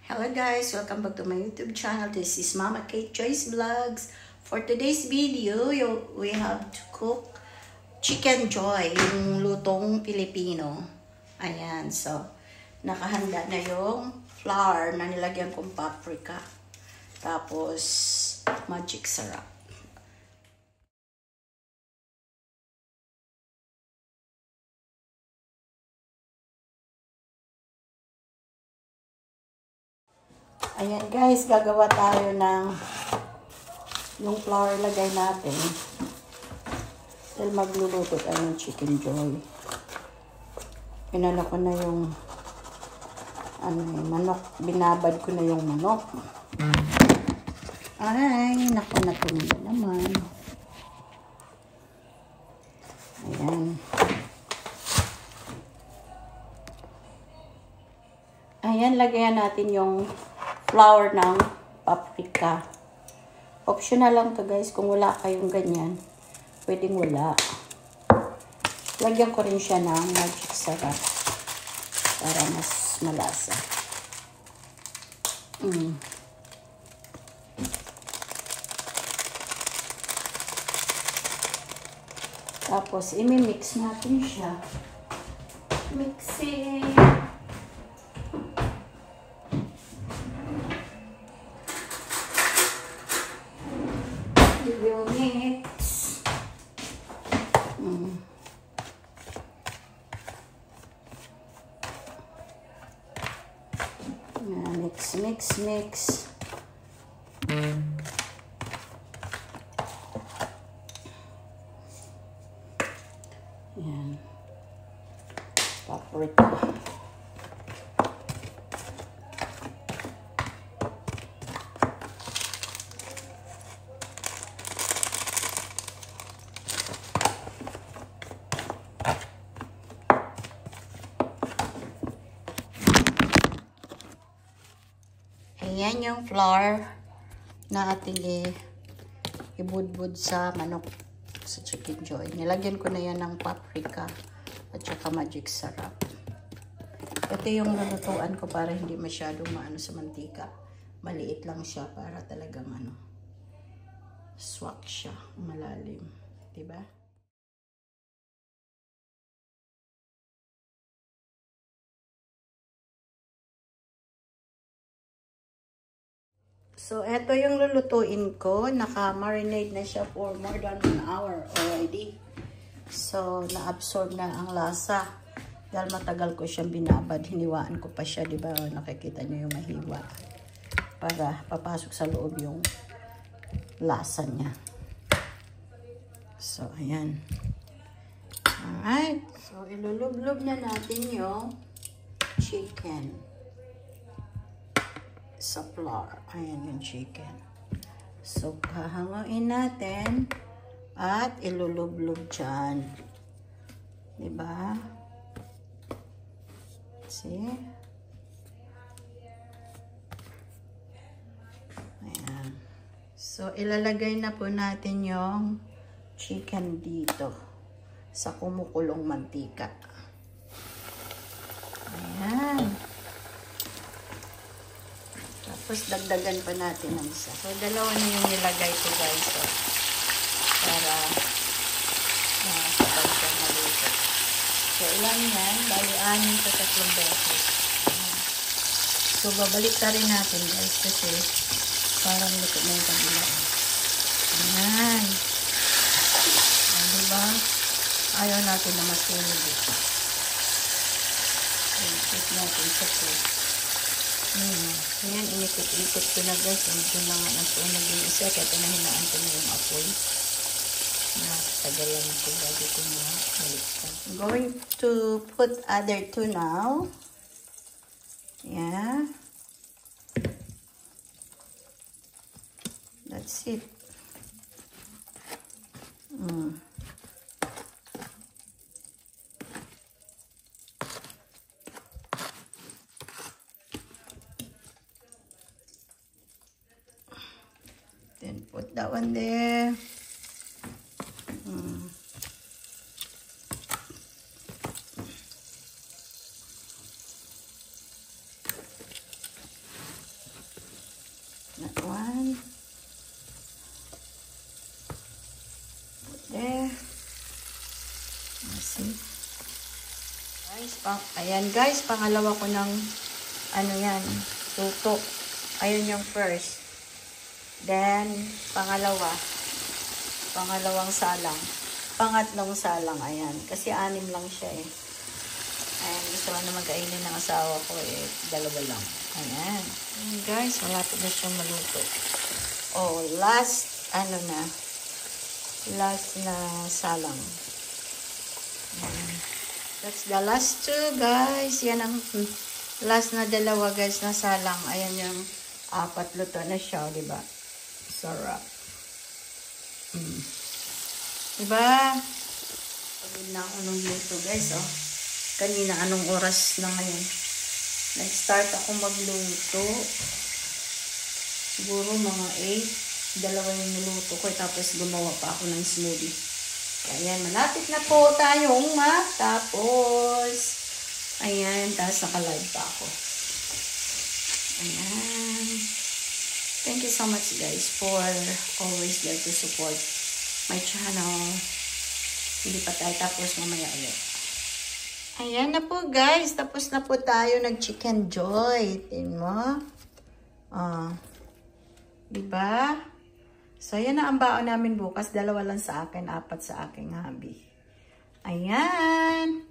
Hello guys, welcome back to my YouTube channel. This is Mama Kate Choice Vlogs. For today's video, we have to cook chicken joy, yung lutong Pilipino. Ayan, so nakahanda na yung flour na nilagyan kong paprika. Tapos magic syrup. Ayan guys, gagawa tayo ng yung flour lagay natin. Dahil magluluto tayo ng chicken joy. Pinala ko na yung manok. Binabad ko na yung manok. Ay, naku, natulog naman. Ayan. Ayan, lagayan natin yung flour ng paprika. Optional lang to guys. Kung wala kayong ganyan, pwedeng wala. Lagyan ko rin siya ng magic syrup para mas malasa. Tapos, imi-mix natin siya. Mixing. We'll mix. Mix. Yan. Paprika. Ayan yung flour na ating ibudbud sa manok sa chicken joy. Nilagyan ko na yan ng paprika at saka magic syrup. Ito yung lulutuan ko para hindi masyadong maano sa mantika. Maliit lang siya para talagang swak siya, malalim. Diba? So, eto yung lulutuin ko. Naka-marinate na siya for more than 1 hour already. So, na-absorb na ang lasa. Dahil matagal ko siyang binabad. Hiniwaan ko pa siya, diba? Nakikita niyo yung mahiwa. Para papasok sa loob yung lasa niya. So, ayan. Alright. So, ilulublob na natin yung chicken sa flour. Ayan yung chicken. So, kahanguin natin at ilulublob dyan. Diba? See? Ayan. So, ilalagay na po natin yung chicken dito sa kumukulong mantika. Ayan. Tapos, dagdagan pa natin ng isa. So, dalawa na yung nilagay ko guys. So, para sabay siya maluto. So, ilan yan? Bali, 6 sa 3 beses. So, babalik na rin natin guys kasi parang luto na yung kabila. Ayan. Ayan, diba? Ayaw natin na masunog ito. Ayan, put natin sa plate. Ayan, inikot-ikot ko na guys. Medyo na nga nasunog yung isa. Kaya pinahinaan ko na yung apoy. Nakatagalan ko bago ko na maliktan. I'm going to put other 2 now. Yeah. That's it. Then put that one there. Ayan guys, pangalawa ko ng ano yan, luto. Ayun yung first. Then, pangalawang salang. Pangatlong salang, ayan. Kasi 6 lang siya eh. Ayan, gusto ko naman kainin ng asawa ko eh. 2 lang. Ayan. Ayan guys, malapit na siyang maluto. Oh, last na salang. Ayan. That's the last 2 guys. Yan ang last na 2 guys na salang. Ayan yung 4 luto na siya, diba? Sarap. Diba? Pagod na ako ng luto guys, oh. Kanina, anong oras na ngayon? Nag-start ako magluto. Siguro mga 8. 2 yung niluto ko. Tapos gumawa pa ako ng smoothie. Ayan, malapit na po tayong matapos. Ayan, tapos naka-live pa ako. Ayan. Thank you so much guys for always there to support my channel. Hindi pa tayo tapos, mamaya ulit. Ayan na po guys, tapos na po tayo nag-chicken joy. Tingnan mo. Diba? So, yan na ang baon namin bukas. 2 lang sa akin, 4 sa aking hubby. Ayan.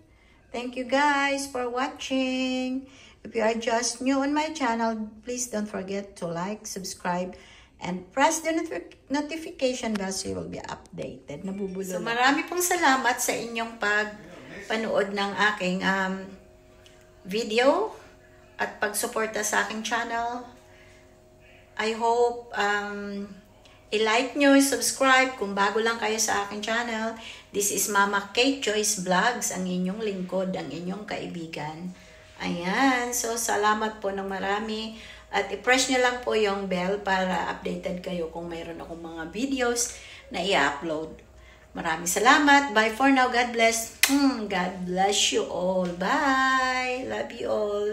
Thank you guys for watching. If you are just new on my channel, please don't forget to like, subscribe, and press the notification bell so you will be updated. Nabubulo. So, marami pong salamat sa inyong panood ng aking video at pagsuporta sa aking channel. I hope i-like nyo, subscribe kung bago lang kayo sa aking channel. This is Mama Kate Joyce Vlogs, ang inyong lingkod, ang inyong kaibigan. Ayan, so salamat po ng marami. At i-press nyo lang po yung bell para updated kayo kung mayroon akong mga videos na i-upload. Maraming salamat. Bye for now. God bless. God bless you all. Bye. Love you all.